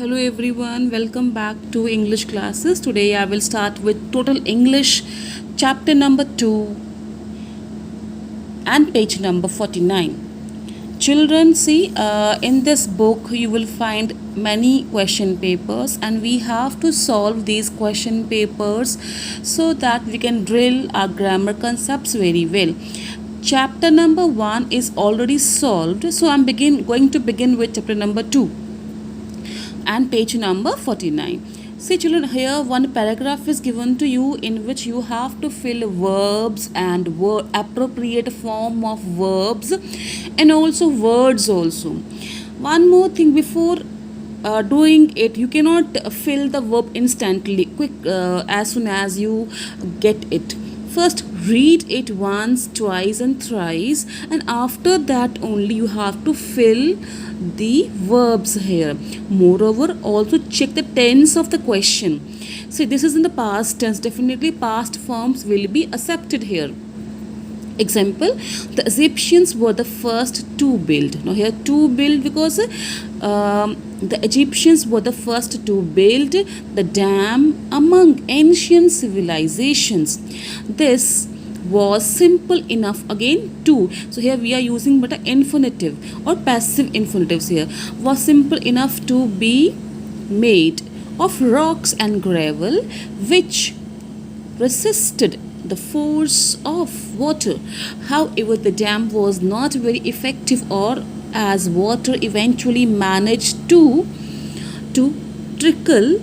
Hello everyone, welcome back to English classes. Today I will start with Total English chapter number 2 and page number 49. Children, see, in this book you will find many question papers and we have to solve these question papers so that we can drill our grammar concepts very well. Chapter number 1 is already solved, so I'm going to begin with chapter number 2 and page number 49. See children, here one paragraph is given to you in which you have to fill verbs and appropriate form of verbs and also words also. One more thing before doing it, you cannot fill the verb instantly, quick as soon as you get it. First read it once, twice and thrice, and after that only you have to fill the verbs here. Moreover, also check the tense of the question. See, this is in the past tense. Definitely past forms will be accepted here. Example, the Egyptians were the first to build. Now here to build because the Egyptians were the first to build the dam among ancient civilizations. This was simple enough, again to, so here we are using but an infinitive or passive infinitives here, was simple enough to be made of rocks and gravel which resisted the force of water. However, the dam was not very effective, or as water eventually managed to trickle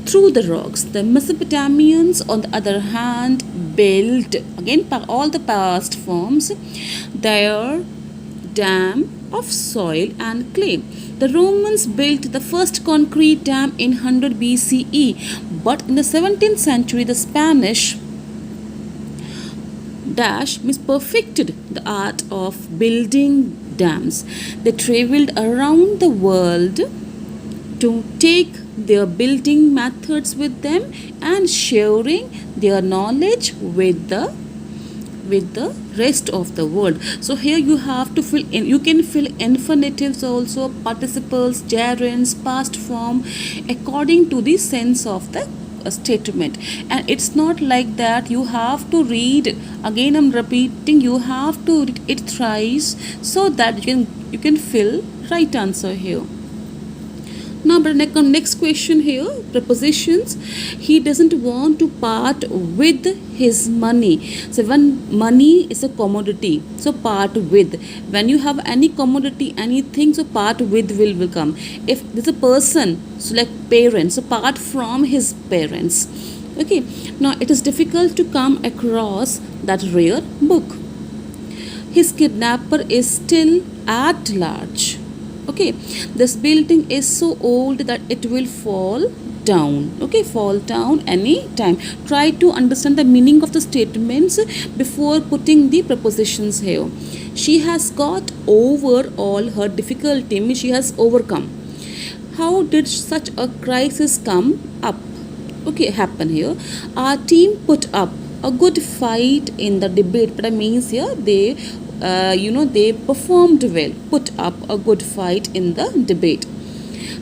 through the rocks. The Mesopotamians, on the other hand, built, again all the past forms, their dam of soil and clay. The Romans built the first concrete dam in 100 BCE, but in the 17th century the Spanish perfected the art of building dams. They traveled around the world to take their building methods with them and sharing their knowledge with the rest of the world. So here you have to fill in, you can fill infinitives also, participles, gerunds, past form according to the sense of the statement. And it's not like that you have to read, again I'm repeating, you have to read it thrice so that you can fill right answer here. Now, but next question here, prepositions. He doesn't want to part with his money. So when money is a commodity, so part with. When you have any commodity, anything, so part with will come. If there's a person, so like parents, so part from his parents. Okay. Now it is difficult to come across that rare book. His kidnapper is still at large. Okay, this building is so old that it will fall down. Okay, fall down any time. Try to understand the meaning of the statements before putting the prepositions here. She has got over all her difficulty, means she has overcome. How did such a crisis come up? Okay, happen here. Our team put up a good fight in the debate, but I means here they performed well, put up a good fight in the debate.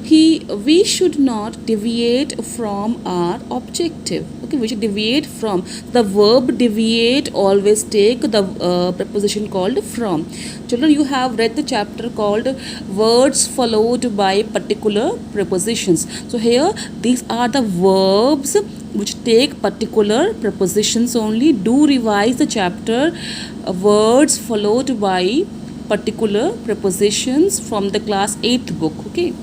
We should not deviate from our objective. Okay, we should deviate from. The verb deviate always take the preposition called from. Children, you have read the chapter called words followed by particular prepositions. So here these are the verbs which take particular prepositions only. Do revise the chapter words followed by particular prepositions from the class 8th book. Okay,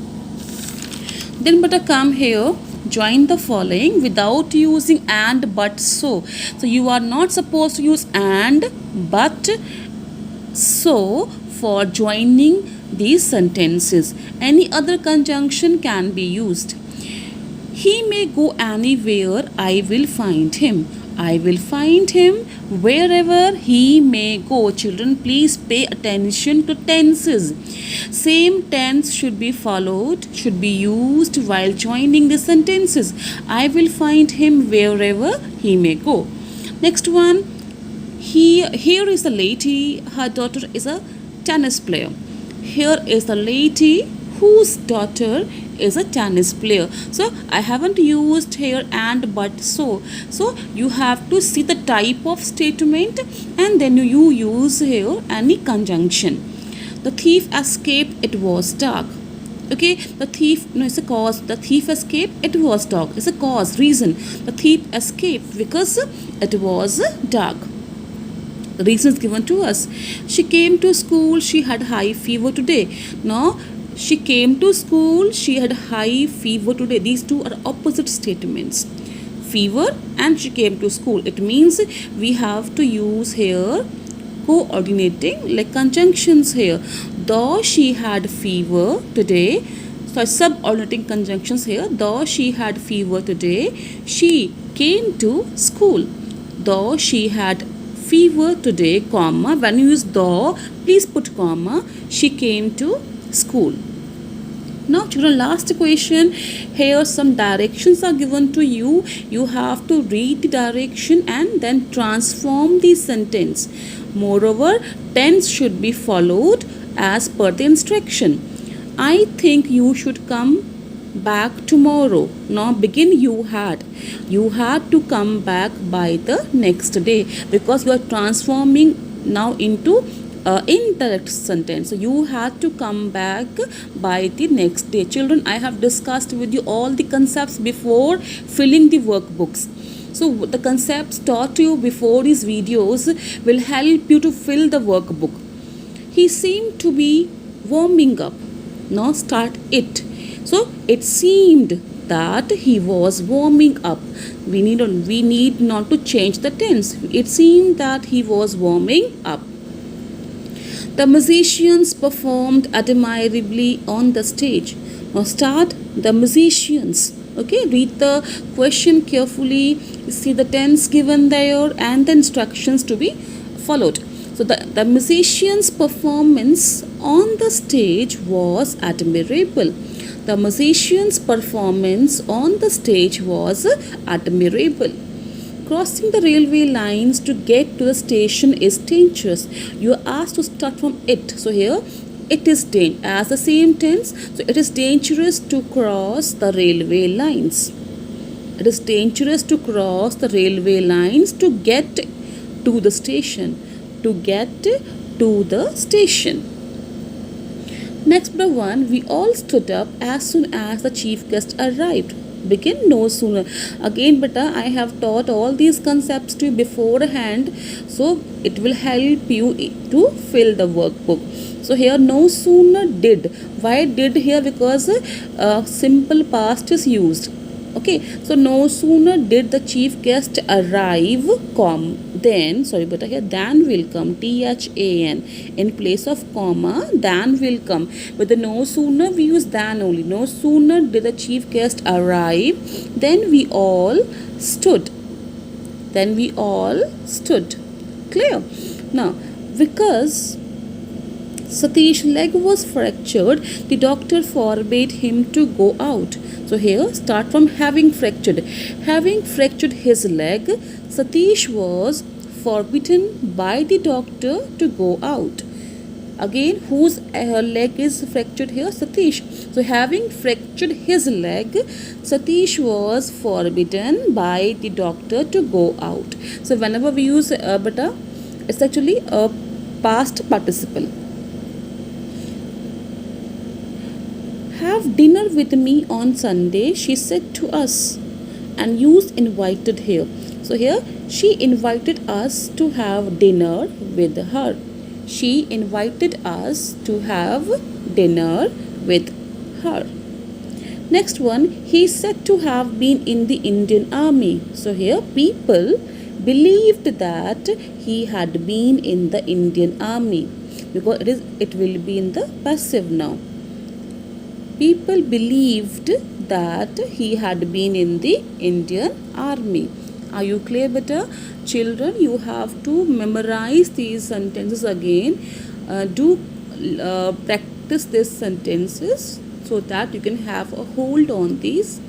then but come here, join the following without using and, but, so. So you are not supposed to use and, but, so for joining these sentences. Any other conjunction can be used. He may go anywhere, I will find him. I will find him wherever he may go. Children, please pay attention to tenses. Same tense should be followed, should be used while joining the sentences. I will find him wherever he may go. Next one. Here is the lady, her daughter is a tennis player. Here is the lady whose daughter is a tennis player. So I haven't used here and but so. So you have to see the type of statement and then you use here any conjunction. The thief escaped, it was dark. Okay, the thief, no, it's a cause. The thief escaped, it was dark. It's a cause, reason. The thief escaped because it was dark. The reason is given to us. She came to school, she had high fever today. No, she came to school, she had high fever today. These two are opposite statements. Fever and she came to school. It means we have to use here coordinating like conjunctions here. Though she had fever today, so subordinating conjunctions here. Though she had fever today, she came to school. Though she had fever today, comma, when you use though, please put comma, she came to school. Now children, last question. Here some directions are given to you. You have to read the direction and then transform the sentence. Moreover, tense should be followed as per the instruction. I think you should come back tomorrow. Now begin you had. You had to come back by the next day because we are transforming now into indirect sentence. So you had to come back by the next day. Children, I have discussed with you all the concepts before filling the workbooks. So the concepts taught to you before these videos will help you to fill the workbook. He seemed to be warming up. Now start it. So it seemed that he was warming up. We need not to change the tense. It seemed that he was warming up. The musicians performed admirably on the stage. Now start the musicians. Okay, read the question carefully. See the tense given there and the instructions to be followed. So the musicians' performance on the stage was admirable. The musicians' performance on the stage was admirable. Crossing the railway lines to get to the station is dangerous. You are asked to start from it. So here it is as the same tense. So it is dangerous to cross the railway lines. It is dangerous to cross the railway lines to get to the station. To get to the station. Next number 1, we all stood up as soon as the chief guest arrived. Begin no sooner. Again beta, I have taught all these concepts to you beforehand, so it will help you to fill the workbook. So here no sooner did. Why did here? Because simple past is used. Okay, so no sooner did the chief guest arrive, then will come, THAN, in place of comma, than will come. With the no sooner we use than only. No sooner did the chief guest arrive, then we all stood. Then we all stood. Clear? Now, because Satish's leg was fractured, the doctor forbade him to go out. So here start from having fractured. Having fractured his leg, Satish was forbidden by the doctor to go out. Again, whose leg is fractured here? Satish. So having fractured his leg, Satish was forbidden by the doctor to go out. So whenever we use beta, it's actually a past participle. Have dinner with me on Sunday, she said to us, and used invited here. So here she invited us to have dinner with her. She invited us to have dinner with her. Next one, he said to have been in the Indian Army. So here people believed that he had been in the Indian Army because it will be in the passive now. People believed that he had been in the Indian Army. Are you clear, beta? Children, you have to memorize these sentences again. Practice these sentences so that you can have a hold on these